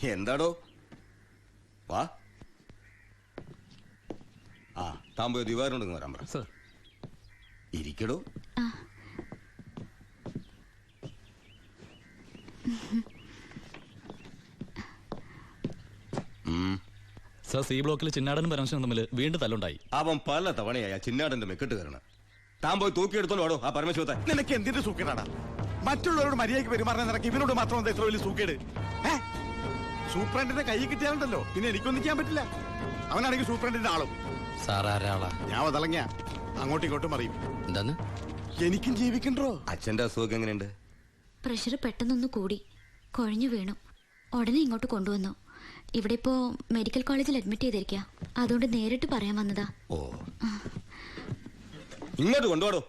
എന്താടോ? വാ. ആ താൻ പോയി ദിവാറിനോട് വരാൻ പറ. സർ ഇരിക്കടോ. സർ, സി ബ്ലോക്കിൽ ചിന്നാടനും പരമശിവനും തമ്മിൽ വീണ്ടും തല്ലുണ്ടായി. അവൻ പല തവണയാ ചിന്നാടന്റെ മെക്കെട്ട് കയറണം. താൻ പോയി തൂക്കിയെടുത്തോളൂ ആടോ ആ പരമശിവത്തെ. നിനക്ക് എന്തിന്റെ സൂക്കേടാണ്? മറ്റുള്ളവരോട് മര്യാദയ്ക്ക് പെരുമാറാൻ നിനക്ക് ഇവനോട് മാത്രം എന്താ ഇത്ര വലിയ സൂക്കേട്? സൂപ്രണ്ടിന്റെ കൈ കിട്ടിയാലുണ്ടല്ലോ പിന്നെ എനിക്കൊന്നും ചെയ്യാൻ പറ്റില്ല. അവനാണെങ്കിൽ സൂപ്രണ്ടിന്റെ ആളും. ഞാൻ വതളങ്ങിയ അങ്ങോട്ടും ഇങ്ങോട്ടും അറിയും. എന്താന്ന്? എനിക്കും ജീവിക്കണ്ടോ? അച്ഛന്റെ അസുഖം എങ്ങനെയുണ്ട്? പ്രഷർ പെട്ടെന്നൊന്ന് കൂടി കുഴഞ്ഞു വീണു. ഉടനെ ഇങ്ങോട്ട് കൊണ്ടുവന്നു. ഇവിടെ ഇപ്പോ മെഡിക്കൽ കോളേജിൽ അഡ്മിറ്റ് ചെയ്തിരിക്കുക. അതുകൊണ്ട് നേരിട്ട് പറയാൻ വന്നതാ. ഓ, ഇങ്ങോട്ട് കൊണ്ടുപോടോ.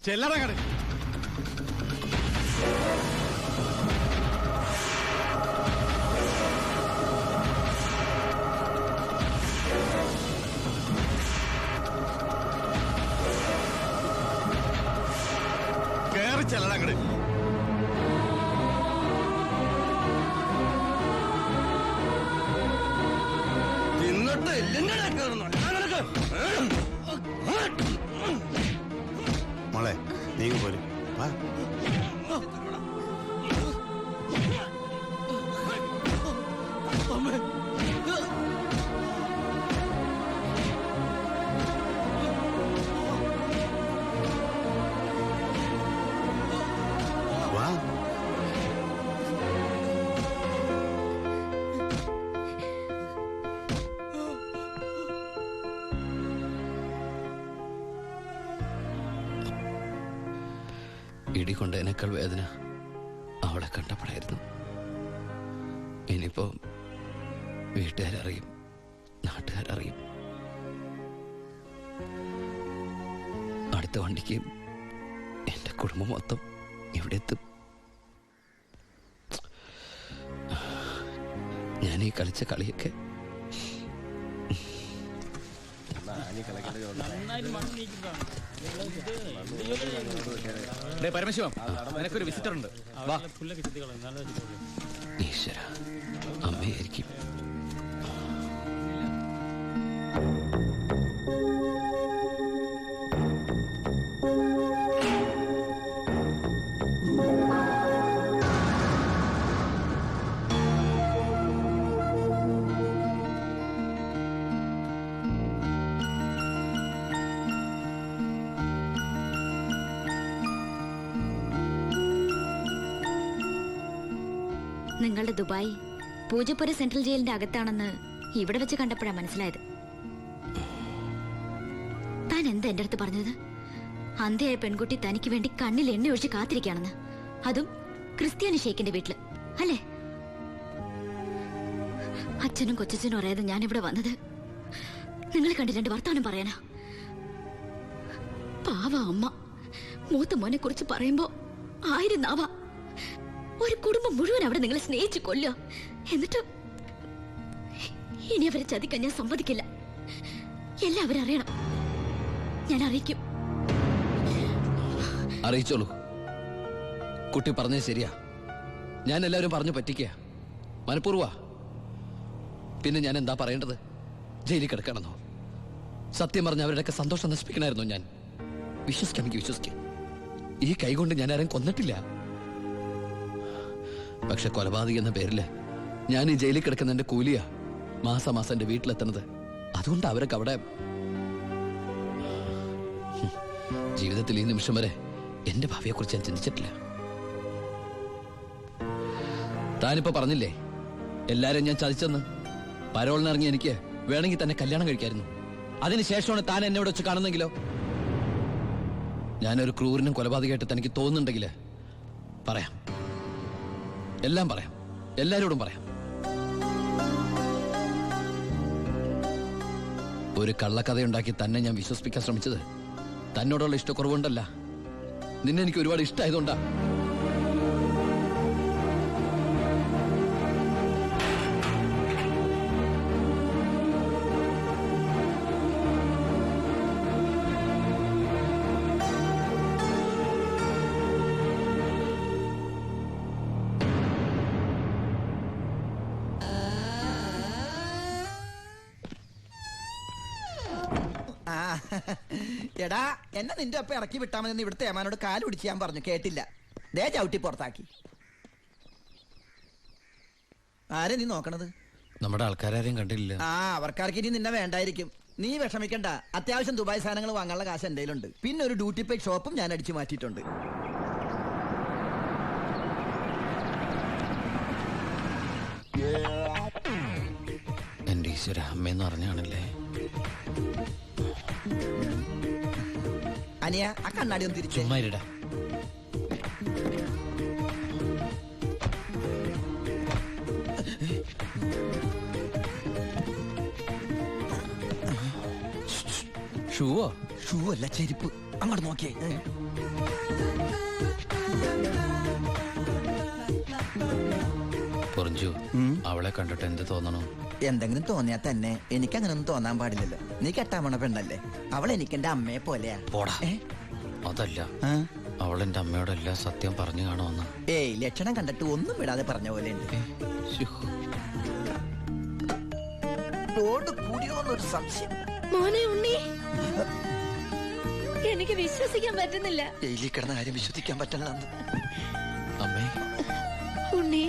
ചെല്ലടങ്ങട്. കേറി ചെല്ലടങ്ങട്. മോളെ നീ പോലും വാ. ഇടികൊണ്ടതിനേക്കാൾ വേദന അവളെ കണ്ടപ്പോഴായിരുന്നു. ഇനിയിപ്പോ വീട്ടുകാരറിയും, നാട്ടുകാരറിയും. അടുത്ത വണ്ടിക്ക് എന്റെ കുടുംബം മൊത്തം ഇവിടെ എത്തും. ഞാൻ ഈ കളിച്ച കളിയൊക്കെ പരമശിവം, നിനക്കൊരു വിസിറ്റർ ഉണ്ട്. ഈശ്വര, അമ്മയായിരിക്കും. നിങ്ങളുടെ ദുബായ് പൂജപ്പുര സെൻട്രൽ ജയിലിന്റെ അകത്താണെന്ന് ഇവിടെ വെച്ച് കണ്ടപ്പോഴാണ് മനസ്സിലായത്. താൻ എന്താ എന്റെ അടുത്ത് പറഞ്ഞത്? അന്ധയായ പെൺകുട്ടി തനിക്ക് വേണ്ടി കണ്ണിൽ എണ്ണ ഒഴിച്ച് കാത്തിരിക്കുകയാണെന്ന്. അതും ക്രിസ്ത്യാനി ഷേക്കിന്റെ വീട്ടില്, അല്ലേ? അച്ഛനും കൊച്ചച്ഛനും അറിയാതെ ഞാൻ ഇവിടെ വന്നത് നിങ്ങൾ കണ്ട് രണ്ട് വർത്താനം പറയാനാ. പാവ അമ്മ മൂത്ത മോനെ കുറിച്ച് പറയുമ്പോ 1000 നാവ. ഒരു കുടുംബം മുഴുവൻ അവിടെ നിങ്ങളെ സ്നേഹിച്ചു കൊല്ലുക. എന്നിട്ട് ഇനി അവരെ ചതിക്കാൻ ഞാൻ സമ്മതിക്കില്ല. എല്ലാവരും അറിയണം. ഞാൻ അറിയിക്കും. അറിയിച്ചോളൂ. കുട്ടി പറഞ്ഞത് ശരിയാ. ഞാൻ എല്ലാവരും പറഞ്ഞു പറ്റിക്കുക, മനഃപൂർവ്വ. പിന്നെ ഞാൻ എന്താ പറയേണ്ടത്? ജയിലിൽ കിടക്കണമെന്നോ? സത്യം പറഞ്ഞ അവരുടെയൊക്കെ സന്തോഷം നശിപ്പിക്കണമായിരുന്നു ഞാൻ. വിശ്വസിക്കാമെങ്കിൽ വിശ്വസിക്കാം. ഈ കൈകൊണ്ട് ഞാൻ ആരും കൊന്നിട്ടില്ല. പക്ഷെ കൊലപാതകം എന്ന പേരില് ഞാൻ ഈ ജയിലിൽ കിടക്കുന്ന എന്റെ കൂലിയാ മാസം എന്റെ വീട്ടിലെത്തുന്നത്. അതുകൊണ്ട് അവരൊക്കെ അവിടെ. ജീവിതത്തിൽ ഈ നിമിഷം വരെ എന്റെ ഭാവിയെക്കുറിച്ച് ഞാൻ ചിന്തിച്ചിട്ടില്ല. താനിപ്പോ പറഞ്ഞില്ലേ എല്ലാരും ഞാൻ ചതിച്ചെന്ന്. പരോളിനിറങ്ങി എനിക്ക് വേണമെങ്കിൽ തന്നെ കല്യാണം കഴിക്കായിരുന്നു. അതിനുശേഷമാണ് താൻ എന്നെ ഇവിടെ വെച്ച് കാണുന്നെങ്കിലോ? ഞാനൊരു ക്രൂരനും കൊലപാതകമായിട്ട് തനിക്ക് തോന്നുന്നുണ്ടെങ്കിൽ പറയാം, എല്ലാം പറയാം, എല്ലാരോടും പറയാം. ഒരു കള്ളക്കഥയുണ്ടാക്കി തന്നെ ഞാൻ വിശ്വസിപ്പിക്കാൻ ശ്രമിച്ചത് തന്നോടുള്ള ഇഷ്ടക്കുറവുണ്ടല്ല, നിന്നെ എനിക്ക് ഒരുപാട് ഇഷ്ടമായതുകൊണ്ടാ. എടാ എന്നെ നിന്റെ ഒപ്പം ഇറക്കി വിട്ടാ മതി ഇവിടുത്തെ ഏമാനോട് കാല് പിടിച്ച് ഞാൻ പറഞ്ഞു, കേട്ടില്ല. ദേ ചവിട്ടി പുറത്താക്കി. ആരെ നീ നോക്കണത്? നമ്മുടെ ആൾക്കാരും കണ്ടില്ല. ആ, അവർക്കാർക്ക് ഇനി നിന്നെ വേണ്ടായിരിക്കും. നീ വിഷമിക്കണ്ട, അത്യാവശ്യം ദുബായ് സാധനങ്ങൾ വാങ്ങാനുള്ള കാശ് എന്റെ കയ്യിലുണ്ട്. പിന്നെ ഒരു ഡ്യൂട്ടി പെയ്ഡ് ഷോപ്പും ഞാൻ അടിച്ചു മാറ്റിയിട്ടുണ്ട്. എന്റെ ഈശ്വര, അമ്മയെന്ന് പറഞ്ഞാണല്ലേ. അനിയ, ആ കണ്ണാടി ഒന്ന് തിരിച്ചു. ചുമ്മാരിടാ. ഷൂവോ? ഷൂ അല്ല, ചെരുപ്പ്. അങ്ങോട്ട് നോക്കിയേ. പൊറിഞ്ചു, അവളെ കണ്ടിട്ട് എന്ത് തോന്നണു? എന്തെങ്കിലും തോന്നിയാ തന്നെ എനിക്കങ്ങനൊന്നും തോന്നാൻ പാടില്ലല്ലോ. നീ കെട്ടാമണ പെണ്ണല്ലേ, അവൾ എനിക്ക് എന്റെ അമ്മയെ പോലെയാ. പോടാ. അതല്ല, അവളെന്റെ അമ്മയോടെല്ലാം സത്യം പറഞ്ഞു കാണുമെന്ന്. ഏയ്, ലക്ഷണം കണ്ടിട്ട് ഒന്നും വിടാതെ പറഞ്ഞ പോലെ ഉണ്ട്. റോഡ് കൂടിയോന്നൊരു സംശയം. മോനെ ഉണ്ണി, എനിക്ക് വിശ്വസിക്കാൻ പറ്റുന്നില്ല. ജയിലിൽ കിടന്ന കാര്യം വിശ്വസിക്കാൻ പറ്റില്ല. അമ്മേ. ഉണ്ണി,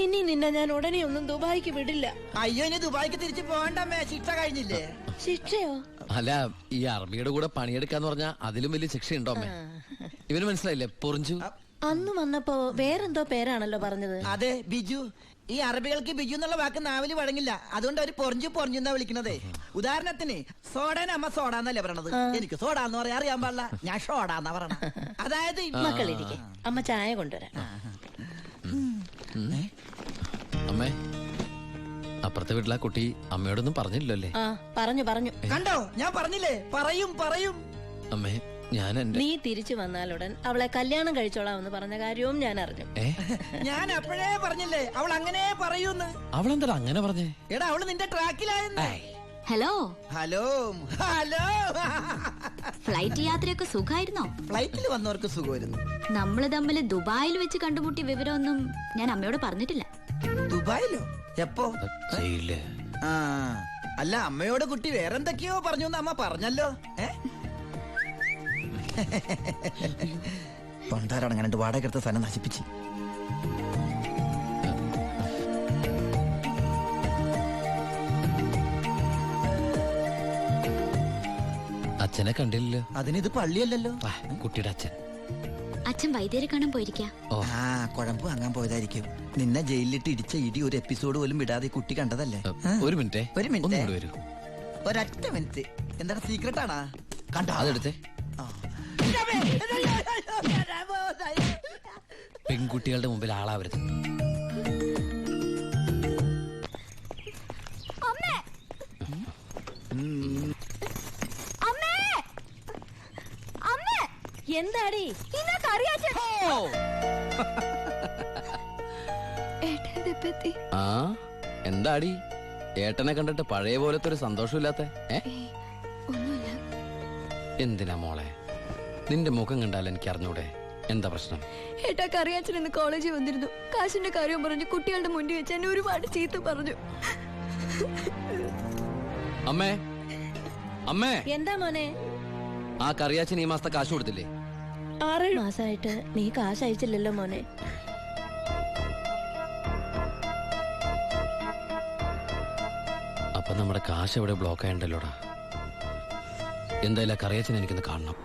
ഇനി നിന്നെ ഞാൻ ഉടനെ ഒന്നും ദുബായിക്ക് വിടില്ല. അയ്യോ, ഇനി ദുബായിക്ക് തിരിച്ചു പോകണ്ടമ്മേ, ശിക്ഷ കഴിഞ്ഞില്ലേ? ശിക്ഷയോ? അല്ല, ഈ അറബിയുടെ കൂടെ പണിയെടുക്കാന്ന് പറഞ്ഞാ അതിലും വലിയ ശിക്ഷയുണ്ടോ അമ്മേ? ഇവന് മനസ്സിലായില്ലേ പൊറിഞ്ചു? അന്ന് വന്നപ്പോ വേറെന്തോ പേരാണല്ലോ പറഞ്ഞത്. അതെ, ബിജു. ഈ അറബികൾക്ക് ബിജു എന്നുള്ള വാക്ക് നാവില് വഴങ്ങില്ല. അതുകൊണ്ട് അവര് പൊറിഞ്ചു പൊറിഞ്ഞു എന്നാ വിളിക്കണതേ. ഉദാഹരണത്തിന് സോഡേനെ അമ്മ സോഡ എന്നല്ലേ പറയണത്. എനിക്ക് സോഡ എന്ന് പറയാൻ അറിയാൻ പാടില്ല, ഞാൻ ഷോഡ എന്നാ പറയണ. അതായത് മക്കളിരിക്കെ, അമ്മ ചായ കൊണ്ടുവരാം. അമ്മേ, അപ്പുറത്തെ വീട്ടിലെ കുട്ടി അമ്മയോടൊന്നും പറഞ്ഞില്ലല്ലേ? പറഞ്ഞു. കണ്ടോ, ഞാൻ പറഞ്ഞില്ലേ, പറയും. അമ്മേ, ഞാൻ എന്റെ നീ തിരിച്ചു വന്നാലുടൻ അവളെ കല്യാണം കഴിച്ചോളാമെന്ന് പറഞ്ഞ കാര്യവും ഞാൻ അറിഞ്ഞു. ഞാൻ അപ്പോഴേ പറഞ്ഞില്ലേ അവൾ അങ്ങനെ പറയൂന്ന്. അവളെന്താ അങ്ങനെ പറഞ്ഞേ? എടാ, അവള് നിന്റെ ട്രാക്കിലായെന്ന്. Hello hello. ഫ്ലൈറ്റ് യാത്രയൊക്കെ സുഖമായിരുന്നോ? ഫ്ലൈറ്റിൽ വന്നവർക്ക് സുഖമായിരുന്നു. നമ്മള് തമ്മിൽ ദുബായിൽ വെച്ച് കണ്ടുമുട്ടിയ വിവരമൊന്നും ഞാൻ അമ്മയോട് പറഞ്ഞിട്ടില്ല. ദുബായിലോ? എപ്പോ? ജയിലില്. ആ, അല്ല, അമ്മയോട് കുട്ടി വേറെന്തൊക്കെയോ പറഞ്ഞു അമ്മ പറഞ്ഞല്ലോ. പണ്ടാരടങ്ങാണ്ട് വാടക എടുത്ത സ്ഥലം നശിപ്പിച്ച്. അച്ഛനെ കണ്ടില്ലല്ലോ. അതിനിത് പള്ളിയല്ലല്ലോ. കുട്ടിയുടെ അച്ഛൻ. അച്ഛൻ വൈദ്യരെ കാണാൻ പോയിരിക്കാ. ആ, കുഴമ്പ് വാങ്ങാൻ പോയതായിരിക്കും. നിന്നെ ജയിലിലിട്ട് ഇടിച്ച ഇടി ഒരു എപ്പിസോഡ് പോലും വിടാതെ കുട്ടി കണ്ടതല്ലേ? ഒരു മിനിറ്റ്. വരൂ. ഒരൊറ്റ മിനിറ്റ്. എന്താണ്, സീക്രട്ട് ആണാ? കണ്ടോ? അതെടുത്തേ. പെൺകുട്ടികളുടെ മുമ്പിൽ ആളാവരുത്. എന്താടി ആ, എന്താടി ഏട്ടനെ കണ്ടിട്ട് പഴയ പോലത്തെ ഒരു സന്തോഷമില്ലാത്ത? എന്തിനാ മോളെ, നിന്റെ മുഖം കണ്ടാൽ എനിക്ക് അറിഞ്ഞൂടെ എന്താ പ്രശ്നം? ഏട്ടാ, കറിയാച്ചൻ ഇന്ന് കോളേജിൽ വന്നിരുന്നു. കാശിന്റെ കാര്യം പറഞ്ഞു കുട്ടികളുടെ മുന്നിൽ വെച്ച് എന്നെ ഒരുപാട് ചീത്ത പറഞ്ഞു. അമ്മേ, അമ്മേ. എന്താ മോനെ? ആ കറിയാച്ചൻ ഈ മാസത്തെ കാശ് കൊടുത്തില്ലേ? 6 മാസമായിട്ട് നീ കാശ് അയച്ചില്ലല്ലോ മോനെ. അപ്പൊ നമ്മുടെ കാശ് എവിടെ ബ്ലോക്ക് ആയണ്ടല്ലോടാ. എന്തായാലും കറിയാച്ചൻ എനിക്കൊന്ന് കാണണം.